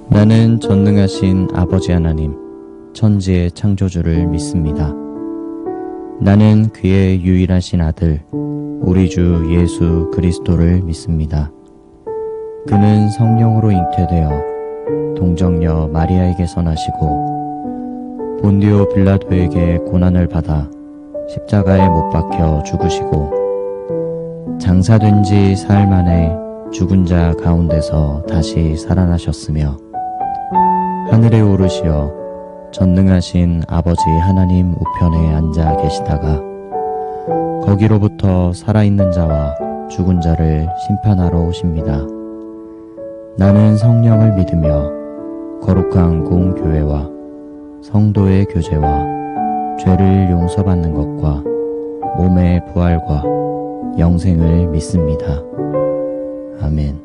나는 전능하신 아버지 하나님, 천지의 창조주를 믿습니다. 나는 그의 유일하신 아들, 우리 주 예수 그리스도를 믿습니다. 그는 성령으로 잉태되어 동정녀 마리아에게서 나시고 본디오 빌라도에게 고난을 받아 십자가에 못 박혀 죽으시고 장사된 지 사흘 만에 죽은 자 가운데서 다시 살아나셨으며 하늘에 오르시어 전능하신 아버지 하나님 우편에 앉아 계시다가 거기로부터 살아있는 자와 죽은 자를 심판하러 오십니다. 나는 성령을 믿으며 거룩한 공교회와 성도의 교제와 죄를 용서받는 것과 몸의 부활과 영생을 믿습니다. 아멘.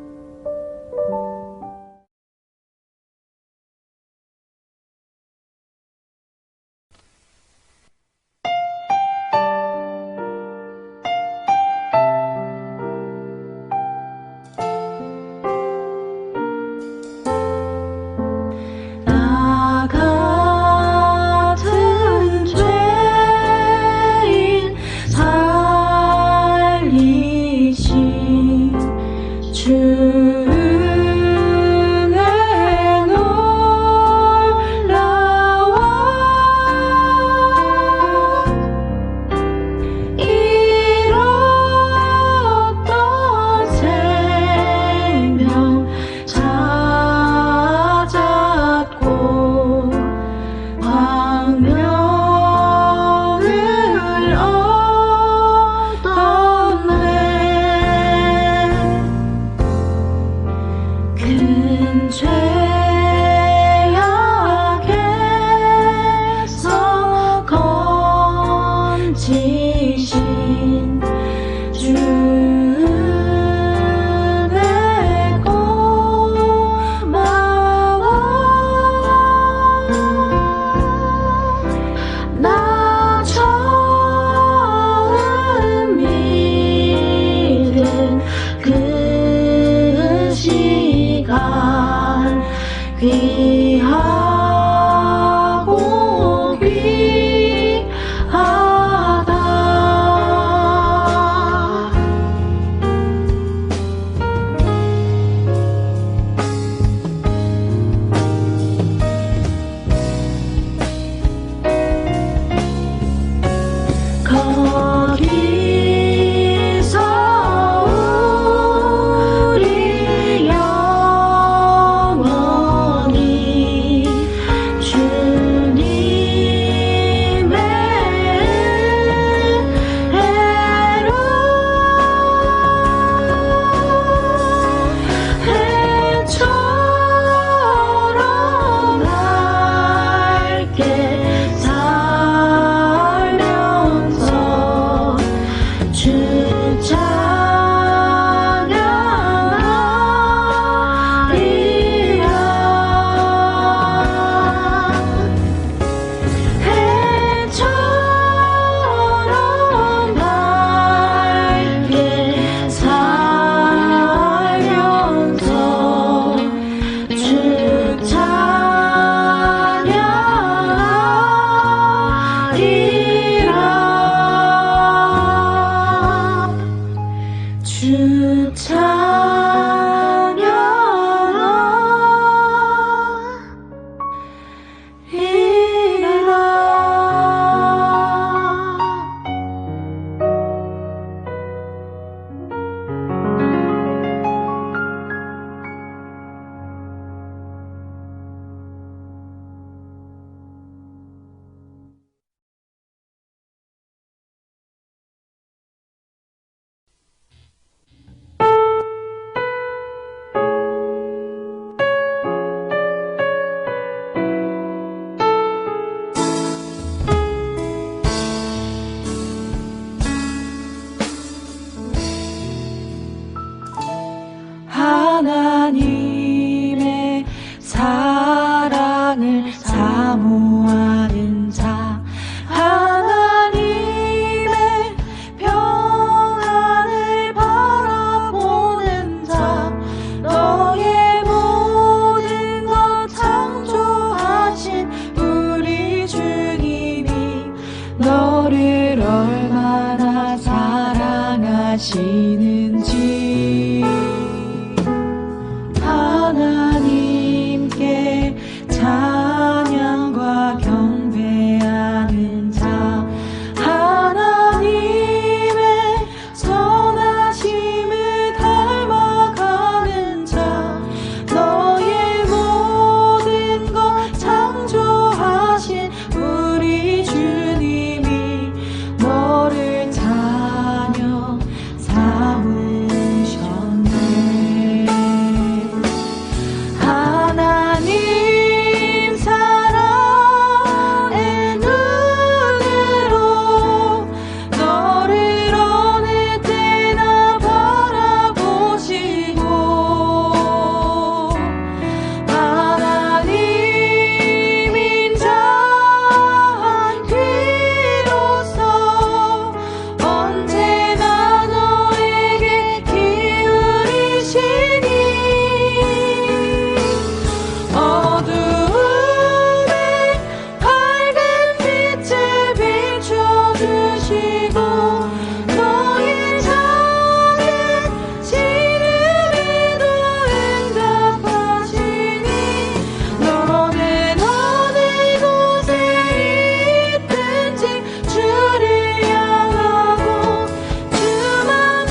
선하시는지 하나님께 찬양과 경배하는 자 하나님의 선하심을 닮아가는 자 너의 모든 것 창조하신 우리 주님이 너를 자녀 삼으셨네. 하나님 사랑의 눈으로 너를 어느 때나 바라보시고 하나님 인자한 귀로서 언제나 너에게 기울이시니 어두움에 밝은 빛을 비춰주시고 너의 작은 시름에도 응답하시니 너는 어느 곳에 있든지 주를 향하고 주만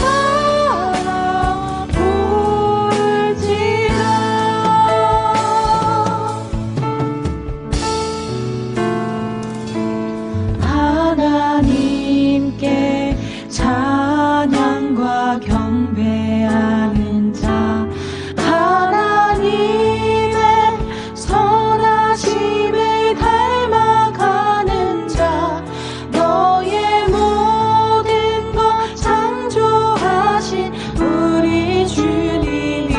바라볼지라. 하나님께 찬양과 경배하는 자 하나님의 선하심을 닮아가는 자 너의 모든 것 창조하신 우리 주님이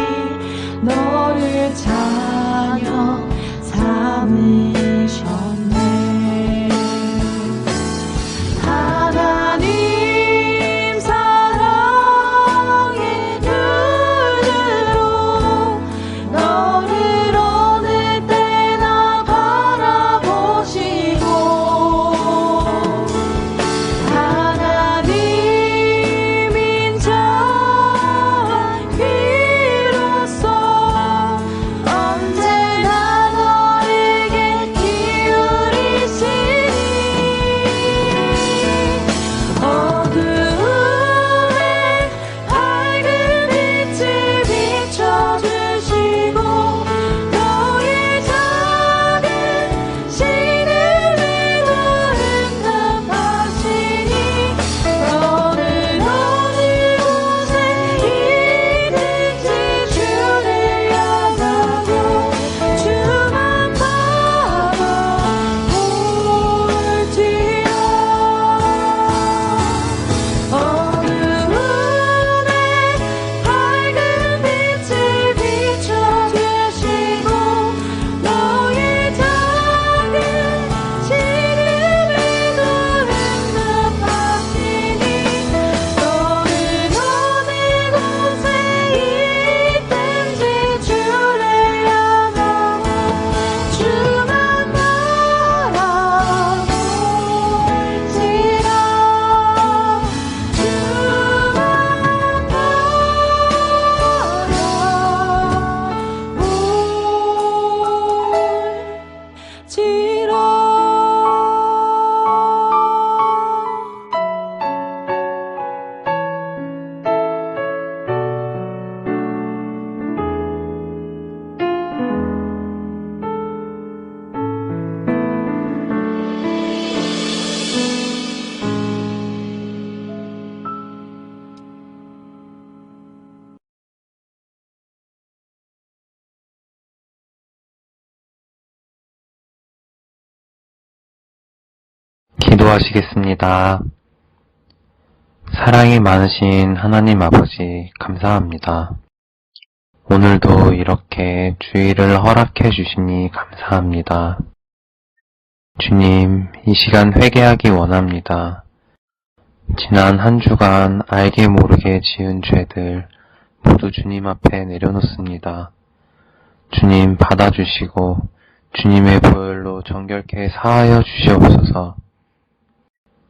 너를 자녀 삼으셨네. 하나님 사랑의 눈으로 너를 어느 때나 바라보시고 하나님 인자한 귀로서 언제나 너에게 기울이시니 어두움에 밝은 빛을 비춰주시고 너의 작은 시름에도 응답하시니 너는 어느 곳에 있든지 주를 향하고 주만 바라볼지라. 어두움에 밝은 빛을 비춰주시고 너의 작은 시름에도 응답하시니 너는 어느 곳에 있든지 주를 향하고 주만 바라볼지라. 기도하시겠습니다. 사랑이 많으신 하나님 아버지 감사합니다. 오늘도 이렇게 주일을 허락해 주시니 감사합니다. 주님, 이 시간 회개하기 원합니다. 지난 한 주간 알게 모르게 지은 죄들 모두 주님 앞에 내려놓습니다. 주님 받아주시고 주님의 보혈로 정결케 사하여 주시옵소서.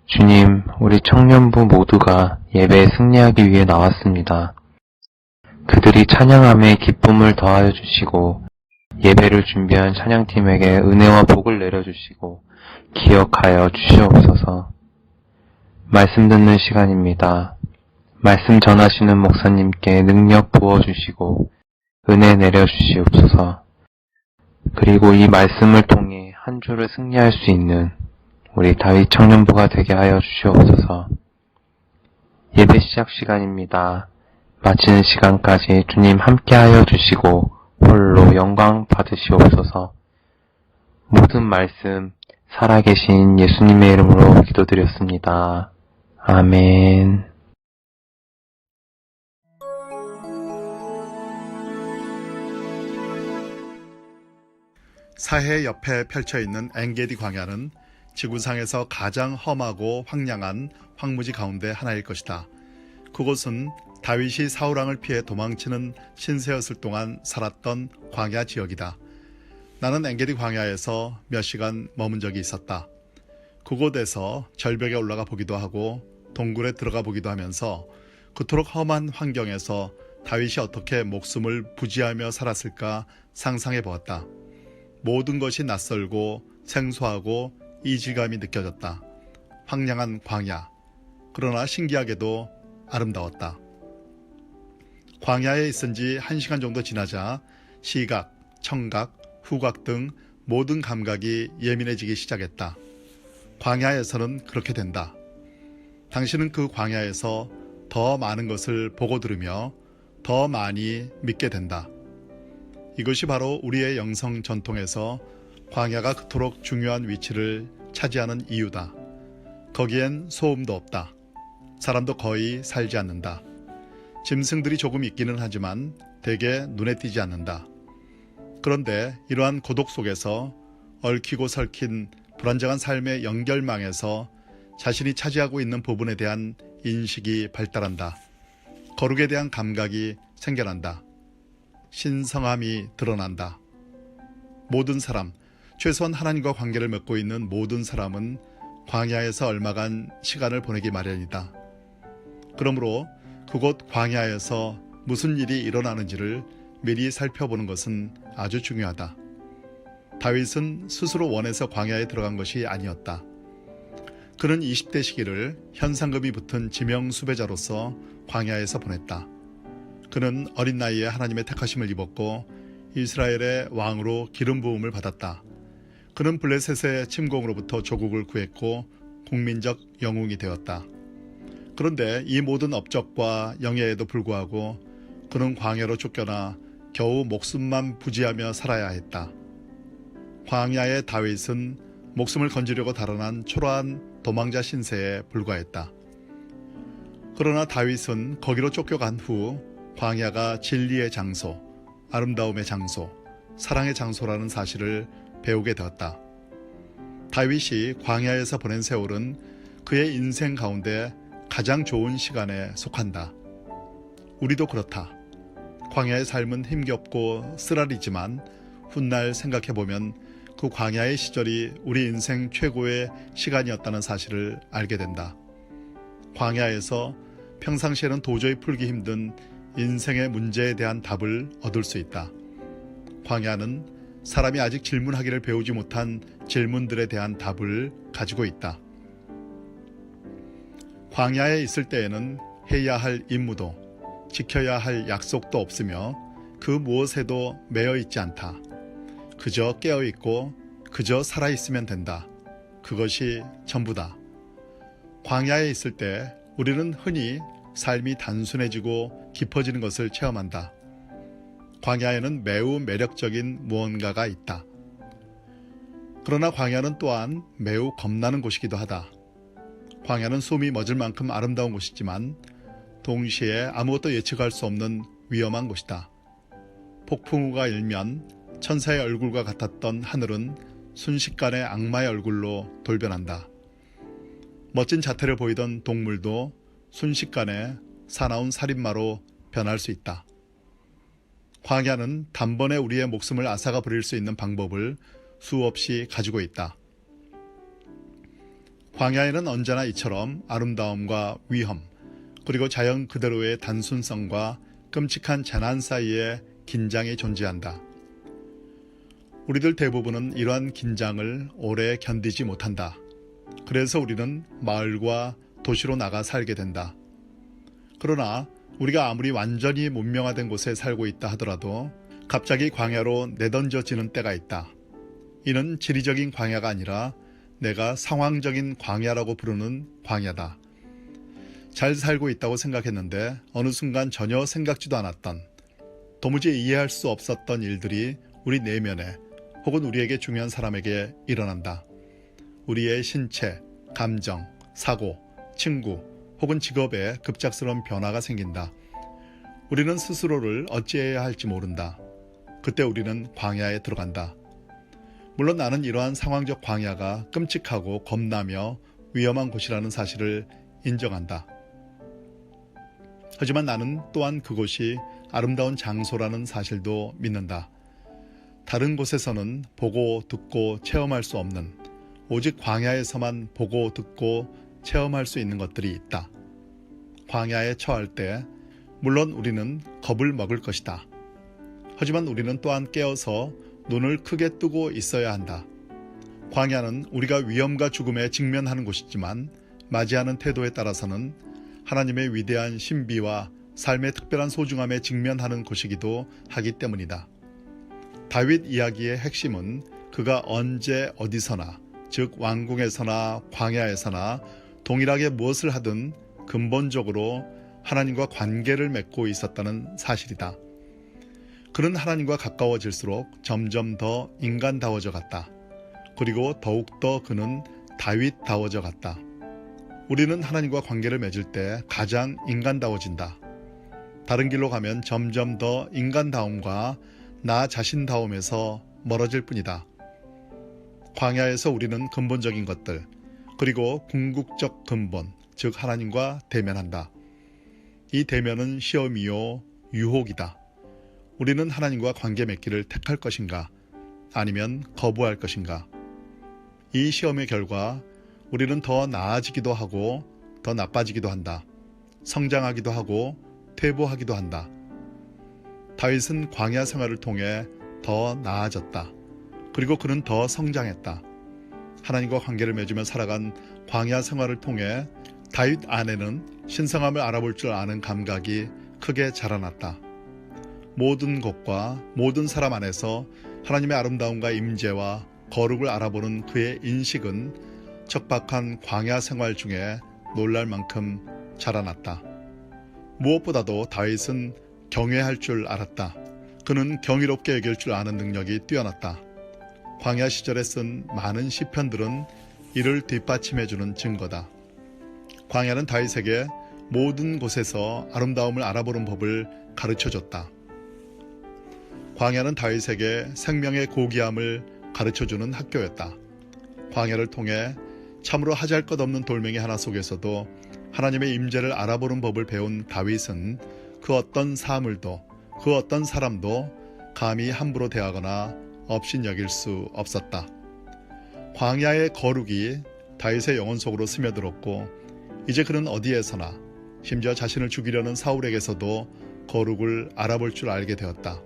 주님, 우리 청년부 모두가 예배에 승리하기 위해 나왔습니다. 그들이 찬양함에 기쁨을 더하여 주시고 예배를 준비한 찬양팀에게 은혜와 복을 내려주시고 기억하여 주시옵소서. 말씀 듣는 시간입니다. 말씀 전하시는 목사님께 능력 부어주시고 은혜 내려주시옵소서. 그리고 이 말씀을 통해 한 주를 승리할 수 있는 우리 다윗 청년부가 되게 하여 주시옵소서. 예배 시작 시간입니다. 마치는 시간까지 주님 함께 하여 주시고 홀로 영광 받으시옵소서. 모든 말씀 살아계신 예수님의 이름으로 기도드렸습니다. 아멘. 사해 옆에 펼쳐있는 엔게디 광야는 지구상에서 가장 험하고 황량한 황무지 가운데 하나일 것이다. 그곳은 다윗이 사울왕을 피해 도망치는 신세였을 동안 살았던 광야 지역이다. 나는 엔게디 광야에서 몇 시간 머문 적이 있었다. 그곳에서 절벽에 올라가 보기도 하고 동굴에 들어가 보기도 하면서 그토록 험한 환경에서 다윗이 어떻게 목숨을 부지하며 살았을까 상상해 보았다. 모든 것이 낯설고 생소하고 이질감이 느껴졌다. 황량한 광야. 그러나 신기하게도 아름다웠다. 광야에 있은 지 1시간 정도 지나자 시각, 청각, 후각 등 모든 감각이 예민해지기 시작했다. 광야에서는 그렇게 된다. 당신은 그 광야에서 더 많은 것을 보고 들으며 더 많이 믿게 된다. 이것이 바로 우리의 영성 전통에서 광야가 그토록 중요한 위치를 차지하는 이유다. 거기엔 소음도 없다. 사람도 거의 살지 않는다. 짐승들이 조금 있기는 하지만 대개 눈에 띄지 않는다. 그런데 이러한 고독 속에서 얽히고 설킨 불안정한 삶의 연결망에서 자신이 차지하고 있는 부분에 대한 인식이 발달한다. 거룩에 대한 감각이 생겨난다. 신성함이 드러난다. 모든 사람, 최소한 하나님과 관계를 맺고 있는 모든 사람은 광야에서 얼마간 시간을 보내기 마련이다. 그러므로 그곳 광야에서 무슨 일이 일어나는지를 미리 살펴보는 것은 아주 중요하다. 다윗은 스스로 원해서 광야에 들어간 것이 아니었다. 그는 20대 시기를 현상금이 붙은 지명 수배자로서 광야에서 보냈다. 그는 어린 나이에 하나님의 택하심을 입었고 이스라엘의 왕으로 기름 부음을 받았다. 그는 블레셋의 침공으로부터 조국을 구했고 국민적 영웅이 되었다. 그런데 이 모든 업적과 영예에도 불구하고 그는 광야로 쫓겨나 겨우 목숨만 부지하며 살아야 했다. 광야의 다윗은 목숨을 건지려고 달아난 초라한 도망자 신세에 불과했다. 그러나 다윗은 거기로 쫓겨간 후 광야가 진리의 장소, 아름다움의 장소, 사랑의 장소라는 사실을 배우게 되었다. 다윗이 광야에서 보낸 세월은 그의 인생 가운데 가장 좋은 시간에 속한다. 우리도 그렇다. 광야의 삶은 힘겹고 쓰라리지만 훗날 생각해보면 그 광야의 시절이 우리 인생 최고의 시간이었다는 사실을 알게 된다. 광야에서 평상시에는 도저히 풀기 힘든 인생의 문제에 대한 답을 얻을 수 있다. 광야는 사람이 아직 질문하기를 배우지 못한 질문들에 대한 답을 가지고 있다. 광야에 있을 때에는 해야 할 임무도 지켜야 할 약속도 없으며 그 무엇에도 매여 있지 않다. 그저 깨어 있고 그저 살아 있으면 된다. 그것이 전부다. 광야에 있을 때 우리는 흔히 삶이 단순해지고 깊어지는 것을 체험한다. 광야에는 매우 매력적인 무언가가 있다. 그러나 광야는 또한 매우 겁나는 곳이기도 하다. 광야는 숨이 멎을 만큼 아름다운 곳이지만 동시에 아무것도 예측할 수 없는 위험한 곳이다. 폭풍우가 일면 천사의 얼굴과 같았던 하늘은 순식간에 악마의 얼굴로 돌변한다. 멋진 자태를 보이던 동물도 순식간에 사나운 살인마로 변할 수 있다. 광야는 단번에 우리의 목숨을 앗아가 버릴 수 있는 방법을 수없이 가지고 있다. 광야에는 언제나 이처럼 아름다움과 위험, 그리고 자연 그대로의 단순성과 끔찍한 재난 사이에 긴장이 존재한다. 우리들 대부분은 이러한 긴장을 오래 견디지 못한다. 그래서 우리는 마을과 도시로 나가 살게 된다. 그러나 우리가 아무리 완전히 문명화된 곳에 살고 있다 하더라도 갑자기 광야로 내던져지는 때가 있다. 이는 지리적인 광야가 아니라 내가 상황적인 광야라고 부르는 광야다. 잘 살고 있다고 생각했는데 어느 순간 전혀 생각지도 않았던, 도무지 이해할 수 없었던 일들이 우리 내면에 혹은 우리에게 중요한 사람에게 일어난다. 우리의 신체, 감정, 사고, 친구 혹은 직업에 급작스러운 변화가 생긴다. 우리는 스스로를 어찌해야 할지 모른다. 그때 우리는 광야에 들어간다. 물론 나는 이러한 상황적 광야가 끔찍하고 겁나며 위험한 곳이라는 사실을 인정한다. 하지만 나는 또한 그곳이 아름다운 장소라는 사실도 믿는다. 다른 곳에서는 보고 듣고 체험할 수 없는, 오직 광야에서만 보고 듣고 체험할 수 있는 것들이 있다. 광야에 처할 때 물론 우리는 겁을 먹을 것이다. 하지만 우리는 또한 깨어서 눈을 크게 뜨고 있어야 한다. 광야는 우리가 위험과 죽음에 직면하는 곳이지만 맞이하는 태도에 따라서는 하나님의 위대한 신비와 삶의 특별한 소중함에 직면하는 곳이기도 하기 때문이다. 다윗 이야기의 핵심은 그가 언제 어디서나, 즉 왕궁에서나 광야에서나 동일하게 무엇을 하든 근본적으로 하나님과 관계를 맺고 있었다는 사실이다. 그는 하나님과 가까워질수록 점점 더 인간다워져 갔다. 그리고 더욱더 그는 다윗다워져 갔다. 우리는 하나님과 관계를 맺을 때 가장 인간다워진다. 다른 길로 가면 점점 더 인간다움과 나 자신다움에서 멀어질 뿐이다. 광야에서 우리는 근본적인 것들, 그리고 궁극적 근본, 즉 하나님과 대면한다. 이 대면은 시험이요 유혹이다. 우리는 하나님과 관계 맺기를 택할 것인가, 아니면 거부할 것인가. 이 시험의 결과 우리는 더 나아지기도 하고 더 나빠지기도 한다. 성장하기도 하고 퇴보하기도 한다. 다윗은 광야 생활을 통해 더 나아졌다. 그리고 그는 더 성장했다. 하나님과 관계를 맺으며 살아간 광야 생활을 통해 다윗 안에는 신성함을 알아볼 줄 아는 감각이 크게 자라났다. 모든 것과 모든 사람 안에서 하나님의 아름다움과 임재와 거룩을 알아보는 그의 인식은 척박한 광야 생활 중에 놀랄 만큼 자라났다. 무엇보다도 다윗은 경외할 줄 알았다. 그는 경이롭게 여길 줄 아는 능력이 뛰어났다. 광야 시절에 쓴 많은 시편들은 이를 뒷받침해주는 증거다. 광야는 다윗에게 모든 곳에서 아름다움을 알아보는 법을 가르쳐줬다. 광야는 다윗에게 생명의 고귀함을 가르쳐주는 학교였다. 광야를 통해 참으로 하잘것없는 돌멩이 하나 속에서도 하나님의 임재를 알아보는 법을 배운 다윗은 그 어떤 사물도, 그 어떤 사람도 감히 함부로 대하거나 업신여길 수 없었다. 광야의 거룩이 다윗의 영혼 속으로 스며들었고 이제 그는 어디에서나, 심지어 자신을 죽이려는 사울에게서도 거룩을 알아볼 줄 알게 되었다.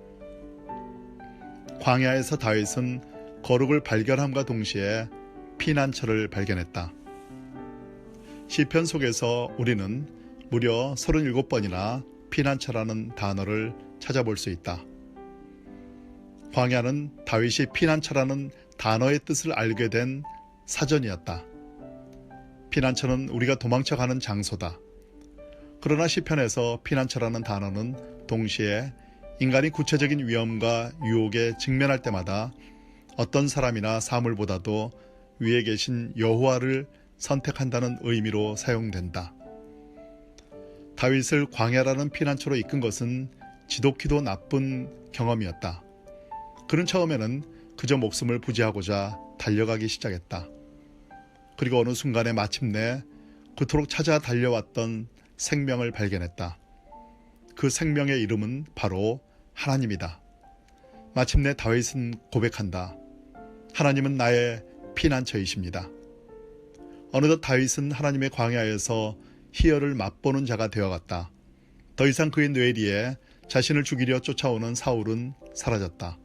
광야에서 다윗은 거룩을 발견함과 동시에 피난처를 발견했다. 시편 속에서 우리는 무려 37번이나 피난처라는 단어를 찾아볼 수 있다. 광야는 다윗이 피난처라는 단어의 뜻을 알게 된 사전이었다. 피난처는 우리가 도망쳐가는 장소다. 그러나 시편에서 피난처라는 단어는 동시에 인간이 구체적인 위험과 유혹에 직면할 때마다 어떤 사람이나 사물보다도 위에 계신 여호와를 선택한다는 의미로 사용된다. 다윗을 광야라는 피난처로 이끈 것은 지독히도 나쁜 경험이었다. 그는 처음에는 그저 목숨을 부지하고자 달려가기 시작했다. 그리고 어느 순간에 마침내 그토록 찾아 달려왔던 생명을 발견했다. 그 생명의 이름은 바로 하나님이다. 마침내 다윗은 고백한다. 하나님은 나의 피난처이십니다. 어느덧 다윗은 하나님의 광야에서 희열을 맛보는 자가 되어갔다. 더 이상 그의 뇌리에 자신을 죽이려 쫓아오는 사울은 사라졌다.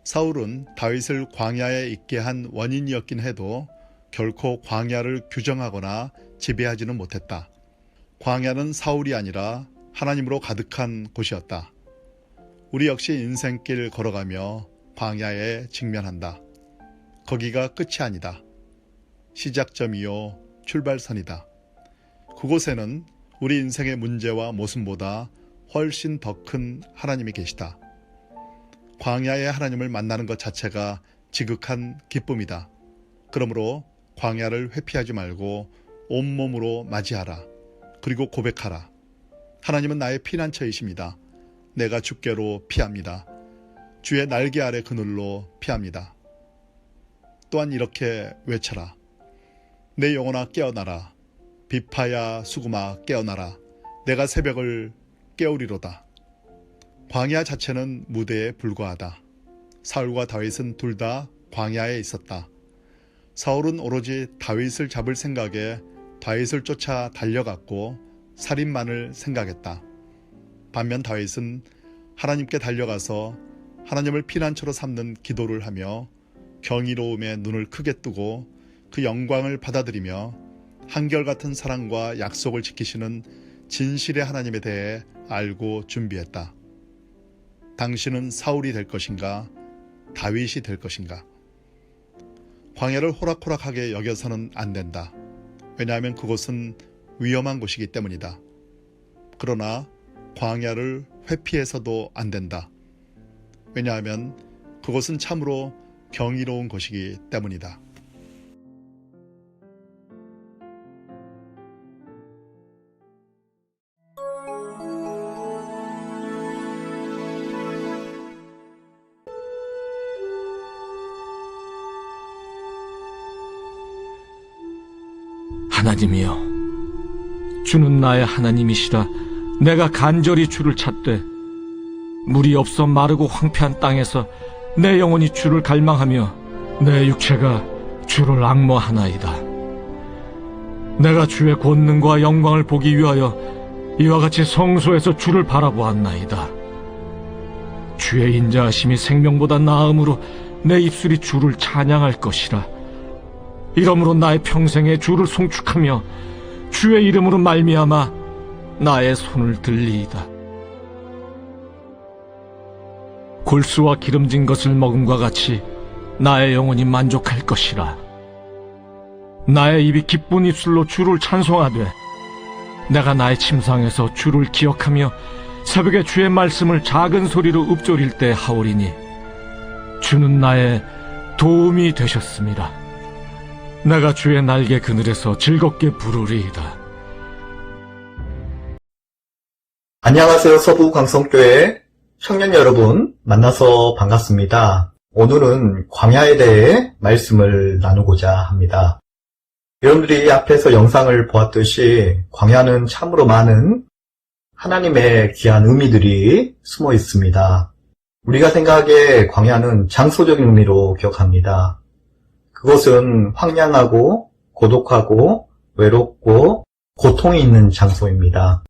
사울은 다윗을 광야에 있게 한 원인이었긴 해도 결코 광야를 규정하거나 지배하지는 못했다. 광야는 사울이 아니라 하나님으로 가득한 곳이었다. 우리 역시 인생길 걸어가며 광야에 직면한다. 거기가 끝이 아니다. 시작점이요 출발선이다. 그곳에는 우리 인생의 문제와 모순보다 훨씬 더 큰 하나님이 계시다. 광야의 하나님을 만나는 것 자체가 지극한 기쁨이다. 그러므로 광야를 회피하지 말고 온몸으로 맞이하라. 그리고 고백하라. 하나님은 나의 피난처이십니다. 내가 주께로 피합니다. 주의 날개 아래 그늘로 피합니다. 또한 이렇게 외쳐라. 내 영혼아 깨어나라. 비파야 수구마 깨어나라. 내가 새벽을 깨우리로다. 광야 자체는 무대에 불과하다. 사울과 다윗은 둘 다 광야에 있었다. 사울은 오로지 다윗을 잡을 생각에 다윗을 쫓아 달려갔고 살인만을 생각했다. 반면 다윗은 하나님께 달려가서 하나님을 피난처로 삼는 기도를 하며 경이로움에 눈을 크게 뜨고 그 영광을 받아들이며 한결같은 사랑과 약속을 지키시는 진실의 하나님에 대해 알고 준비했다. 당신은 사울이 될 것인가? 다윗이 될 것인가? 광야를 호락호락하게 여겨서는 안 된다. 왜냐하면 그곳은 위험한 곳이기 때문이다. 그러나 광야를 회피해서도 안 된다. 왜냐하면 그곳은 참으로 경이로운 곳이기 때문이다. 하나님이여, 주는 나의 하나님이시라. 내가 간절히 주를 찾되 물이 없어 마르고 황폐한 땅에서 내 영혼이 주를 갈망하며 내 육체가 주를 앙모하나이다. 내가 주의 권능과 영광을 보기 위하여 이와 같이 성소에서 주를 바라보았나이다. 주의 인자하심이 생명보다 나음으로 내 입술이 주를 찬양할 것이라. 이러므로 나의 평생에 주를 송축하며 주의 이름으로 말미암아 나의 손을 들리이다. 골수와 기름진 것을 먹음과 같이 나의 영혼이 만족할 것이라. 나의 입이 기쁜 입술로 주를 찬송하되 내가 나의 침상에서 주를 기억하며 새벽에 주의 말씀을 작은 소리로 읊조릴 때 하오리니 주는 나의 도움이 되셨습니다. 내가 주의 날개 그늘에서 즐겁게 부르리이다. 안녕하세요. 서부광성교회 청년 여러분, 만나서 반갑습니다. 오늘은 광야에 대해 말씀을 나누고자 합니다. 여러분들이 앞에서 영상을 보았듯이 광야는 참으로 많은 하나님의 귀한 의미들이 숨어 있습니다. 우리가 생각하기에 광야는 장소적인 의미로 기억합니다. 그것은 황량하고 고독하고 외롭고 고통이 있는 장소입니다.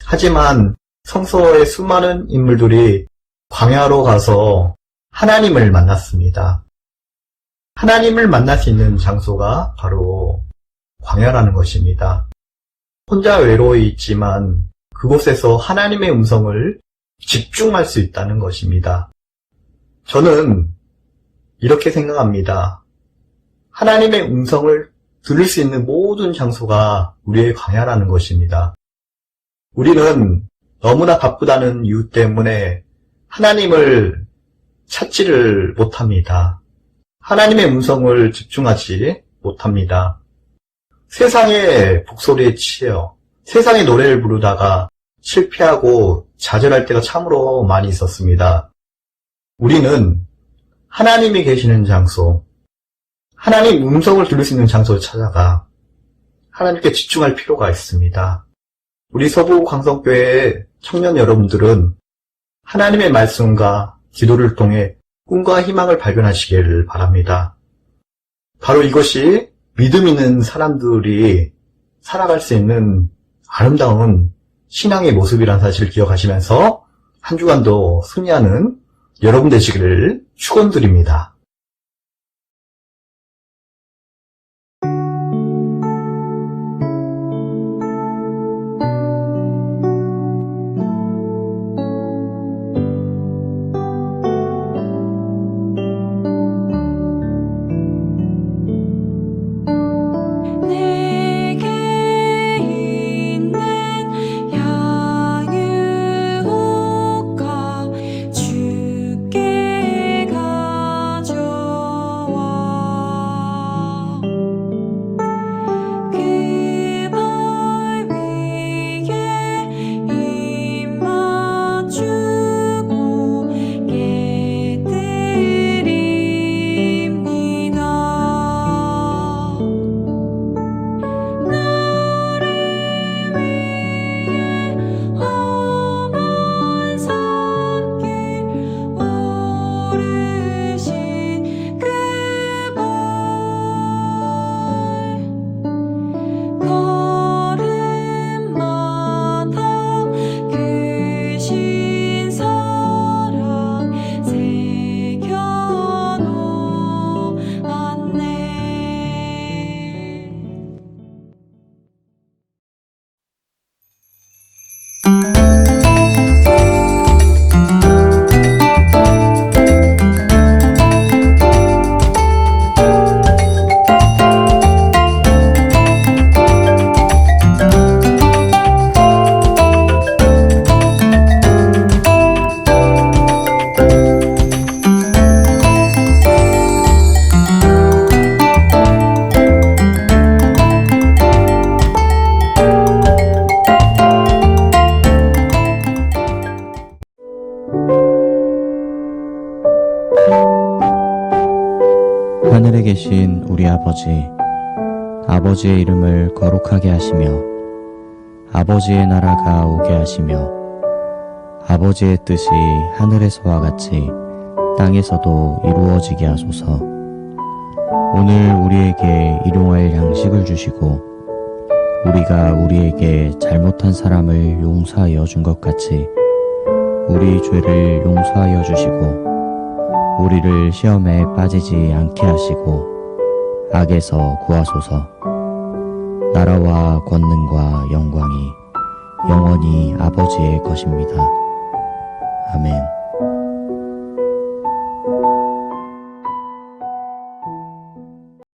하지만 성서의 수많은 인물들이 광야로 가서 하나님을 만났습니다. 하나님을 만날 수 있는 장소가 바로 광야라는 것입니다. 혼자 외로이 있지만 그곳에서 하나님의 음성을 집중할 수 있다는 것입니다. 저는 이렇게 생각합니다. 하나님의 음성을 들을 수 있는 모든 장소가 우리의 광야라는 것입니다. 우리는 너무나 바쁘다는 이유 때문에 하나님을 찾지를 못합니다. 하나님의 음성을 집중하지 못합니다. 세상의 북소리에 취해요. 세상의 노래를 부르다가 실패하고 좌절할 때가 참으로 많이 있었습니다. 우리는 하나님이 계시는 장소, 하나님 음성을 들을 수 있는 장소를 찾아가 하나님께 집중할 필요가 있습니다. 우리 서부광성교회 청년 여러분들은 하나님의 말씀과 기도를 통해 꿈과 희망을 발견하시기를 바랍니다. 바로 이것이 믿음 있는 사람들이 살아갈 수 있는 아름다운 신앙의 모습이란 사실을 기억하시면서 한 주간도 승리하는 여러분 되시기를 축원드립니다. 내게 있는 양육과 주께 가져와 그 발 위에 입 맞추고 깨뜨립니다. 나를 위해 험한 산길 오르신 그 발 걸음마다 그 신사랑 새겨놓았네. 하늘에 계신 우리 아버지, 아버지의 이름을 거룩하게 하시며 아버지의 나라가 오게 하시며 아버지의 뜻이 하늘에서와 같이 땅에서도 이루어지게 하소서. 오늘 우리에게 일용할 양식을 주시고 우리가 우리에게 잘못한 사람을 용서하여 준 것 같이 우리 죄를 용서하여 주시고 우리를 시험에 빠지지 않게 하시고 악에서 구하소서. 나라와 권능과 영광이 영원히 아버지의 것입니다.